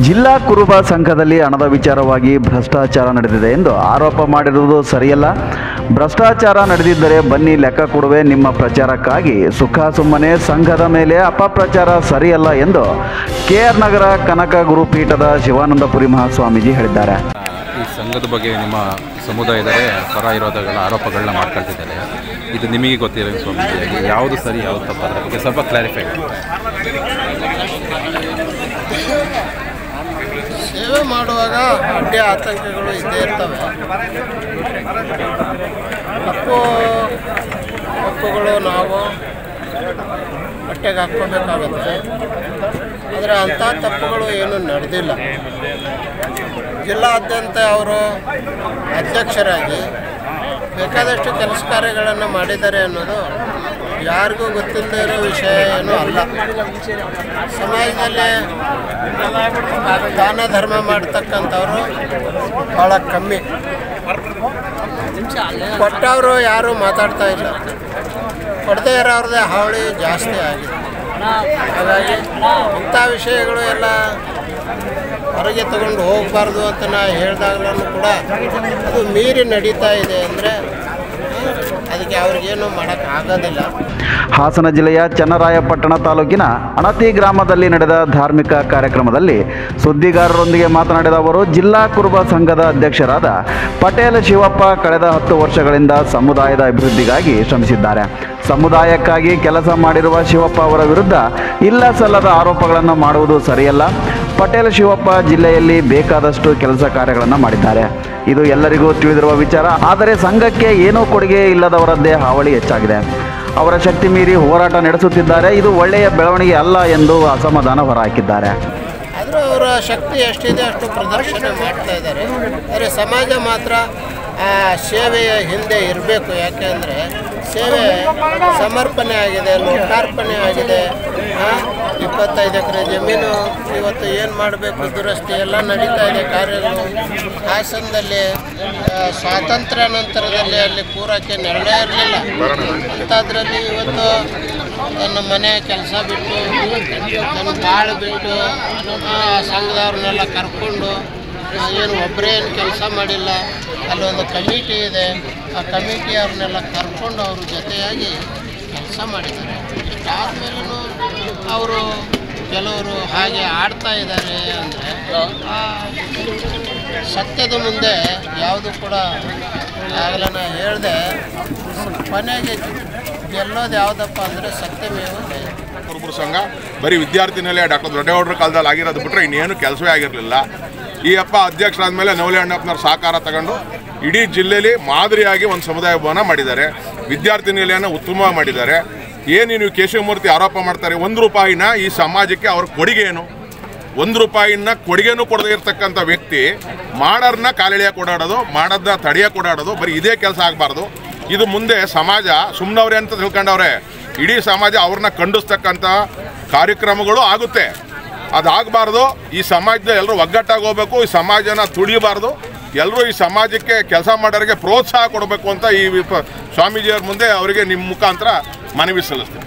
ಜಿಲ್ಲಾ ಕುರುಬ ಸಂಘದಲ್ಲಿ ಹಣದ ವಿಚಾರವಾಗಿ ಭ್ರಷ್ಟಾಚಾರ ನಡೆದಿದೆ ಎಂದು ಆರೋಪ ಮಾಡಿರುವುದು ಸರಿಯಲ್ಲ. ಭ್ರಷ್ಟಾಚಾರ ನಡೆದಿದ್ದರೆ ಬನ್ನಿ ಲೆಕ್ಕ ಕೊಡುವೆ ನಿಮ್ಮ ಪ್ರಚಾರಕ್ಕಾಗಿ. ಸುಖ ಸುಮ್ಮನೆ ಸಂಘದ ಮೇಲೆ ಅಪಪ್ರಚಾರ ಸರಿಯಲ್ಲ ಎಂದು ಕೆಆರ್ ನಗರ ಕನಕ ಗುರುಪೀಠದ ಶಿವಾನಂದಪುರಿ ಮಹಾಸ್ವಾಮೀಜಿ ಹೇಳಿದ್ದಾರೆ. ಈ ಸಂಘದ ಬಗ್ಗೆ ನಿಮ್ಮ ಸಮುದಾಯದಲ್ಲಿ ಪರ ವಿರೋಧಗಳ ಆರೋಪಗಳನ್ನ ಮಾಡ್ಕೊಳ್ತಿದ್ದಾರೆ. ಇದು ನಿಮಗೆ ಗೊತ್ತಿರೋ ಸ್ವಾಮೀಜಿಯಾಗಿ ಯಾವುದು ಸರಿ ಯಾವುದು ತಪ್ಪು ಅದರ ಬಗ್ಗೆ ಸ್ವಲ್ಪ ಕ್ಲಾರಿಫೈ. ಸೇವೆ ಮಾಡುವಾಗ ಅಡ್ಡಿ ಆತಂಕಗಳು ಇದ್ದೇ ಇರ್ತವೆ. ತಪ್ಪುಗಳು ನಾವು ಹೊಟ್ಟೆಗೆ ಹಾಕ್ಕೋಬೇಕಾಗುತ್ತೆ. ಆದರೆ ಅಂಥ ತಪ್ಪುಗಳು ಏನೂ ನಡೆದಿಲ್ಲ. ಜಿಲ್ಲಾದ್ಯಂತ ಅವರು ಅಧ್ಯಕ್ಷರಾಗಿ ಬೇಕಾದಷ್ಟು ಕೆಲಸ ಕಾರ್ಯಗಳನ್ನು ಮಾಡಿದ್ದಾರೆ ಅನ್ನೋದು ಯಾರಿಗೂ ಗೊತ್ತಿಲ್ಲದೆ ಇರೋ ವಿಷಯ ಏನೂ ಅಲ್ಲ. ಸಮಾಜದಲ್ಲಿ ದಾನ ಧರ್ಮ ಮಾಡ್ತಕ್ಕಂಥವ್ರು ಭಾಳ ಕಮ್ಮಿ. ಕೊಟ್ಟವರು ಯಾರೂ ಮಾತಾಡ್ತಾ ಇಲ್ಲ, ಕೊಡದೇ ಇರೋರದೇ ಹಾವಳಿ ಜಾಸ್ತಿ ಆಗಿದೆ. ಹಾಗಾಗಿ ಇಂಥ ವಿಷಯಗಳು ಎಲ್ಲ ಹೊರಗೆ ತಗೊಂಡು ಹೋಗಬಾರ್ದು ಅಂತ ನಾ ಹೇಳಿದಾಗಲೂ ಕೂಡ ಅದು ಮೀರಿ ನಡೀತಾ ಇದೆ ಅಂದರೆ ಅದಕ್ಕೆ ಅವ್ರಿಗೇನು ಮಾಡೋಕ್ಕಾಗೋದಿಲ್ಲ. ಹಾಸನ ಜಿಲ್ಲೆಯ ಚನ್ನರಾಯಪಟ್ಟಣ ತಾಲೂಕಿನ ಅಣತಿ ಗ್ರಾಮದಲ್ಲಿ ನಡೆದ ಧಾರ್ಮಿಕ ಕಾರ್ಯಕ್ರಮದಲ್ಲಿ ಸುದ್ದಿಗಾರರೊಂದಿಗೆ ಮಾತನಾಡಿದ ಅವರು, ಜಿಲ್ಲಾ ಕುರುಬ ಸಂಘದ ಅಧ್ಯಕ್ಷರಾದ ಪಟೇಲ್ ಶಿವಪ್ಪ ಕಳೆದ 10 ವರ್ಷಗಳಿಂದ ಸಮುದಾಯದ ಅಭಿವೃದ್ಧಿಗಾಗಿ ಶ್ರಮಿಸಿದ್ದಾರೆ. ಸಮುದಾಯಕ್ಕಾಗಿ ಕೆಲಸ ಮಾಡಿರುವ ಶಿವಪ್ಪ ಅವರ ವಿರುದ್ಧ ಇಲ್ಲ ಸಲ್ಲದ ಆರೋಪಗಳನ್ನು ಮಾಡುವುದು ಸರಿಯಲ್ಲ. ಪಟೇಲ್ ಶಿವಪ್ಪ ಜಿಲ್ಲೆಯಲ್ಲಿ ಬೇಕಾದಷ್ಟು ಕೆಲಸ ಕಾರ್ಯಗಳನ್ನು ಮಾಡಿದ್ದಾರೆ. ಇದು ಎಲ್ಲರಿಗೂ ತಿಳಿದಿರುವ ವಿಚಾರ. ಆದರೆ ಸಂಘಕ್ಕೆ ಏನೂ ಕೊಡುಗೆ ಇಲ್ಲದವರದ್ದೇ ಹಾವಳಿ ಹೆಚ್ಚಾಗಿದೆ. ಅವರ ಶಕ್ತಿ ಮೀರಿ ಹೋರಾಟ ನಡೆಸುತ್ತಿದ್ದಾರೆ. ಇದು ಒಳ್ಳೆಯ ಬೆಳವಣಿಗೆ ಅಲ್ಲ ಎಂದು ಅಸಮಾಧಾನ ಹೊರಹಾಕಿದ್ದಾರೆ. ಆದರೂ ಅವರ ಶಕ್ತಿ ಎಷ್ಟಿದೆ ಅಷ್ಟು ಪ್ರದರ್ಶನ ಮಾಡ್ತಾ ಇದ್ದಾರೆ. ಆದರೆ ಸಮಾಜ ಮಾತ್ರ ಆ ಸೇವೆಯ ಹಿಂದೆ ಇರಬೇಕು. ಯಾಕೆಂದರೆ ಸೇವೆ ಸಮರ್ಪಣೆ ಆಗಿದೆ, ಲೋಕಾರ್ಪಣೆ ಆಗಿದೆ. 25 ಎಕರೆ ಜಮೀನು ಇವತ್ತು ಏನು ಮಾಡಬೇಕು ದುರಸ್ತಿ ಎಲ್ಲ ನಡೀತಾ ಇದೆ ಕಾರ್ಯಗಳು. ಹಾಸನದಲ್ಲಿ ಸ್ವಾತಂತ್ರ್ಯ ನಂತರದಲ್ಲಿ ಅಲ್ಲಿ ಕೂರಕ್ಕೆ ನೆರಳೇ ಇರಲಿಲ್ಲ. ಅಂಥದ್ರಲ್ಲಿ ಇವತ್ತು ತನ್ನ ಮನೆ ಕೆಲಸ ಬಿಟ್ಟು ತನ್ನ ಬಾಳು ಬಿಟ್ಟು ಸಂಘದವ್ರನ್ನೆಲ್ಲ ಕರ್ಕೊಂಡು ಏನು ಒಬ್ಬರೇ ಏನು ಕೆಲಸ ಮಾಡಿಲ್ಲ. ಅಲ್ಲೊಂದು ಕಮಿಟಿ ಇದೆ, ಆ ಕಮಿಟಿಯವ್ರನ್ನೆಲ್ಲ ಕರ್ಕೊಂಡು ಅವ್ರ ಜೊತೆಯಾಗಿ ಕೆಲಸ ಮಾಡಿದ್ದಾರೆ. ಇಷ್ಟಾದ್ಮೇಲೂ ಅವರು ಕೆಲವರು ಹಾಗೆ ಆಡ್ತಾ ಇದ್ದಾರೆ ಅಂದರೆ ಸತ್ಯದ ಮುಂದೆ ಯಾವುದು ಕೂಡ ಆಗಲೇ ನಾನು ಹೇಳಿದೆ. ಕೊನೆಗೆ ಗೆಲ್ಲೋದು ಯಾವುದಪ್ಪ ಅಂದರೆ ಸತ್ಯಮೇವ ಕುರುಬರ ಸಂಘ ಬರೀ ವಿದ್ಯಾರ್ಥಿ ನಿಲಯ ಡಾಕ್ಟರ್ ದೊಡ್ಡಗೌಡರ ಕಾಲದಲ್ಲಿ ಆಗಿರೋದು ಬಿಟ್ಟರೆ ಇನ್ನೇನು ಕೆಲಸವೇ ಆಗಿರಲಿಲ್ಲ. ಈ ಅಪ್ಪ ಅಧ್ಯಕ್ಷರಾದ ನವಲೆ ಅಣ್ಣಪ್ಪನವ್ರ ಸಹಕಾರ ತಗೊಂಡು ಇಡೀ ಜಿಲ್ಲೆಯಲ್ಲಿ ಮಾದರಿಯಾಗಿ ಒಂದು ಸಮುದಾಯ ಭವನ ಮಾಡಿದ್ದಾರೆ. ವಿದ್ಯಾರ್ಥಿ ನಿಲಯನ ಉತ್ತಮ ಮಾಡಿದ್ದಾರೆ. ಏನು ನೀವು ಕೇಶವಮೂರ್ತಿ ಆರೋಪ ಮಾಡ್ತಾರೆ, 1 ರೂಪಾಯಿನ ಈ ಸಮಾಜಕ್ಕೆ ಅವ್ರ ಕೊಡುಗೆ ಏನು? 1 ರೂಪಾಯಿನ ಕೊಡುಗೆನೂ ಕೊಡದೇ ಇರ್ತಕ್ಕಂಥ ವ್ಯಕ್ತಿ ಮಾಡೋರನ್ನ ಕಾಲೆಳೆಯಕ್ಕೆ ಓಡಾಡೋದು, ಮಾಡೋದನ್ನ ತಡೆಯಕ್ಕೆ ಓಡಾಡೋದು, ಬರೀ ಇದೇ ಕೆಲಸ ಆಗಬಾರ್ದು. ಇದು ಮುಂದೆ ಸಮಾಜ ಸುಮ್ಮನವ್ರೆ ಅಂತ ತಿಳ್ಕೊಂಡವ್ರೆ. ಇಡೀ ಸಮಾಜ ಅವ್ರನ್ನ ಖಂಡಿಸ್ತಕ್ಕಂಥ ಕಾರ್ಯಕ್ರಮಗಳು ಆಗುತ್ತೆ. ಅದಾಗಬಾರ್ದು. ಈ ಸಮಾಜದ ಎಲ್ಲರೂ ಒಗ್ಗಟ್ಟಾಗಿ ಹೋಗ್ಬೇಕು. ಈ ಸಮಾಜನ ತುಳಿಯಬಾರ್ದು. ಎಲ್ಲರೂ ಈ ಸಮಾಜಕ್ಕೆ ಕೆಲಸ ಮಾಡೋರಿಗೆ ಪ್ರೋತ್ಸಾಹ ಕೊಡಬೇಕು ಅಂತ ಈ ಸ್ವಾಮೀಜಿಯವ್ರ ಮುಂದೆ ಅವರಿಗೆ ನಿಮ್ಮ ಮುಖಾಂತರ ಮನವಿ ಸಲ್ಲಿಸ್ತೀನಿ.